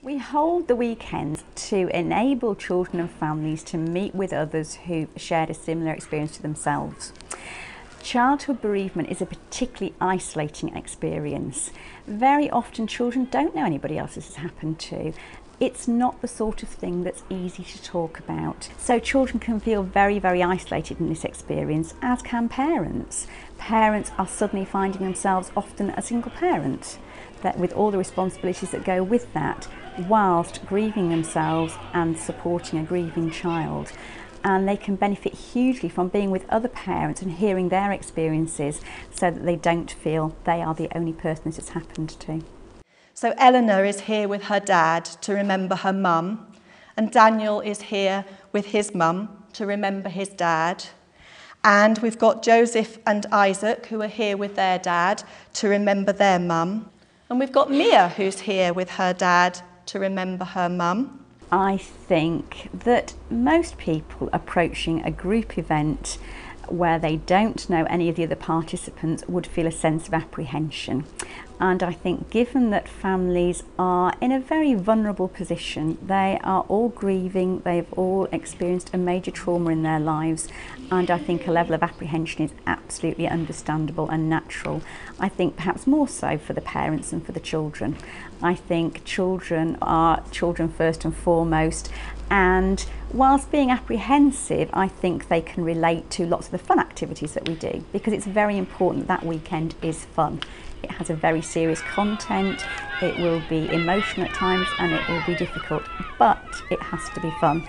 We hold the weekends to enable children and families to meet with others who've shared a similar experience to themselves. Childhood bereavement is a particularly isolating experience. Very often children don't know anybody else this has happened to. It's not the sort of thing that's easy to talk about. So children can feel very, very isolated in this experience, as can parents. Parents are suddenly finding themselves often a single parent, that with all the responsibilities that go with that, whilst grieving themselves and supporting a grieving child. And they can benefit hugely from being with other parents and hearing their experiences so that they don't feel they are the only person this has happened to. So Eleanor is here with her dad to remember her mum, and Daniel is here with his mum to remember his dad. And we've got Joseph and Isaac who are here with their dad to remember their mum. And we've got Mia who's here with her dad to remember her mum. I think that most people approaching a group event where they don't know any of the other participants would feel a sense of apprehension. And I think given that families are in a very vulnerable position, they are all grieving, they've all experienced a major trauma in their lives, and I think a level of apprehension is absolutely understandable and natural. I think perhaps more so for the parents than for the children. I think children are children first and foremost, and whilst being apprehensive, I think they can relate to lots of the fun activities that we do, because it's very important that weekend is fun. It has a very serious content, it will be emotional at times and it will be difficult, but it has to be fun.